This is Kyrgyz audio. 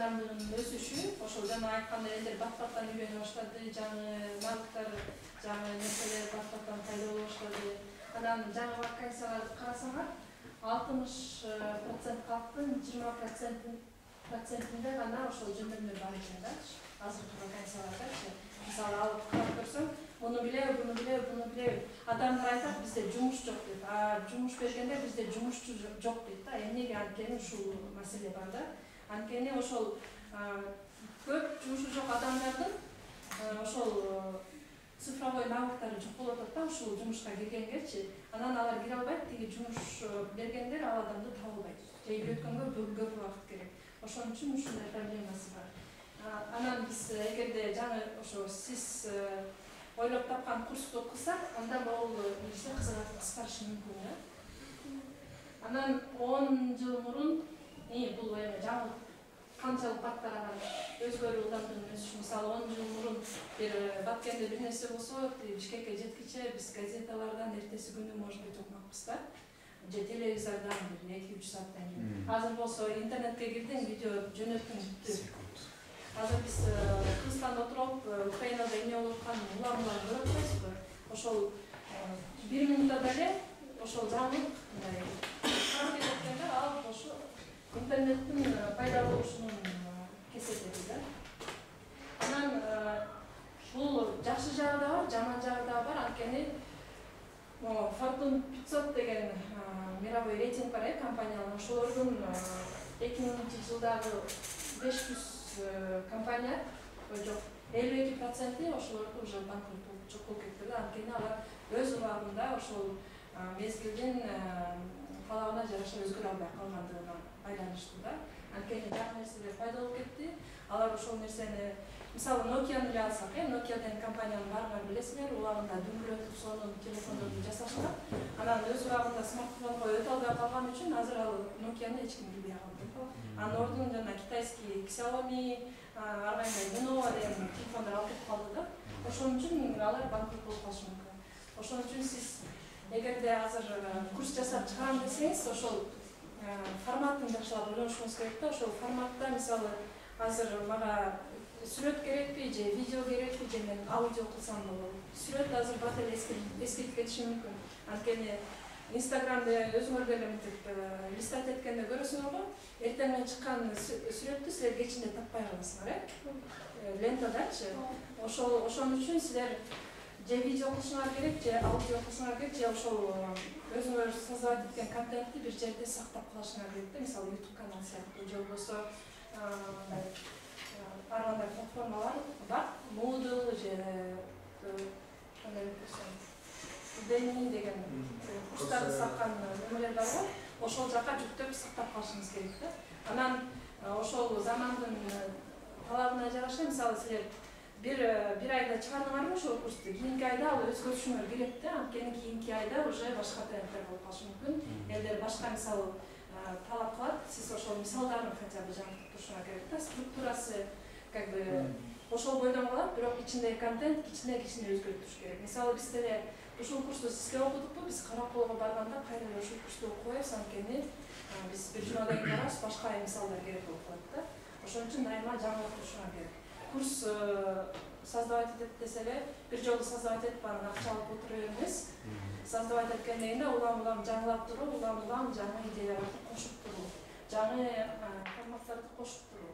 жылдамдыгынын өсүшү, ошол жана айткандай элдер бат-баттан үйрөнө баштады, жаңы навыктар, жаңы нерселер бат-баттан пайда боло баштады. Анан жаңы вакансияларды карасаңар, 60% калктын 20%-inde гана ошол жөндөмдөр бар экен да. Азыркы вакансиялардачы. Мисалы алып карап көрсөң, буну билебиз. Адамдар айтат, бизде жумуш жок дейт. А жумуш бергенде бизде жумушчу жок дейт да. Эмнеге анткени ушул маселе бар да. Анткени ошол көп жумушу жок адамдардын ошол цифровой навыктары жок болуп атат да, ушул жумушка киргенгечи. Анан алар кире албайт, тиги жумуш бергендер ал адамды таба албайт. Же үйрөткөнгө көп убакыт керек. Ошон үчүн ушундай проблемасы бар. Анан биз эгерде жаңы ошо сиз ойлоп тапкан курсту окусак, анда бул нерсе кыскарышы мүмкүн да. Анан 10 жыл мурун бул эме жаңы канчалык бат тараган өзгөрүү ылдамдыгынын өсүшү. Мисалы 10 жыл мурун бир Баткенде бир нерсе болсо, Бишкекке жеткиче биз газеталардан эртеси күнү может быть окумакпыз да. Же телевизордан бир 2-3 сааттан кийин. Азыр болсо интернетке кирдиң, видео жөнөттүң бүттү. Азыр биз Кыргызстанда отуруп, Украинада эмне болуп атканын улам-улам көрүп атпайсызбы? Ошол 1 минутта деле ошол жаңылык мындай карап кеткендер ал ошо интернеттин пайда болушунун кесепети да. Анан бул жакшы жагы да бар, жаман жагы да бар. Анткени Fortune 500 деген мировой рейтинг бар компаниялар. Ошолордун 2000-жылдагы 500 компания жок 52% ошолорду уже банкрот болуп кетти да. Анткени алар өз убагында ошол мезгилдин талабына жараша өзгөрө албай калгандыгына байланыштуу да. Анткени жакшы нерселер пайда болуп кетти. Алар ошол нерсени, мисалы Nokia'ны эле алсак, Nokia деген компаниянын баарын билесиңер, улагында дүңгүрөтүп сонун телефондорду жасашкан. Анан өз убагында смартфонго өтө албай калган үчүн азыр ал Nokia'ны эч ким билбей калды. Анын ордуна жана китайский Xiaomi, ар кандай Lenovo деген телефондар алып кетип калды да. Ошон үчүн алар банкрот болуп калышы мүмкүн. Ошон үчүн сиз эгерде азыр курс жасап чыгарам десеңиз, ошол форматын жакшылап ойлонушуңуз керек да. Ошол форматта мисалы азыр мага сүрөт керекпи же видео керекпи же мен аудио кылсам болобу. Сүрөт азыр бат эле эскирип кетиши мүмкүн. Анткени Инстаграмда өзүңөр деле мынтип листать эткенде көрөсүңөр го, эртең менен чыккан сүрөттү силер кечинде таппай каласыңар, лентадачы. Ошон үчүн силер же видео кылышыңар керек, же аудио кылышыңар керек, же ошол өзүңөр создавать эткен контентти бир жерде сактап калышыңар керек да. Мисалы YouTube канал сыяктуу, же болбосо ар кандай платформалар бар, Moodle же кандай десем Udemy деген курстарды саткан немелер бар го, ошол жака жүктөп сактап калышыңыз керек да. Анан ошол замандын талабына жараша, мисалы силер бир айда чыгардыңарбы ошол курсту, кийинки айда ал өзгөртүшүңөр керек да. Анткени кийинки айда уже башка трендтер болуп калышы мүмкүн. Элдер башка мисалы талап кылат, сиз ошол мисалдарын хотя бы жаңыртып турушуңар керек да. Структурасы как бы ошол бойдон калат, бирок ичиндеги контент кичине өзгөртүш керек. Мисалы биз деле ушул курсту сизге окудукпу, биз Караколго барганда кайра ушул курсту окуп коебуз, анткени биз бир жумадан кийин барабыз, башка мисалдар керек болуп калат да. Ошон үчүн дайыма жаңылык турушуңар керек. Курс создавать этет десе эле, бир жолу создавать этип анан акча алып отура бермеңиз. Создавать эткенден кийин улам-улам жаңылап туруп, улам-улам жаңы идеяларды кошуп туруу, жаңы форматтарды кошуп туруу.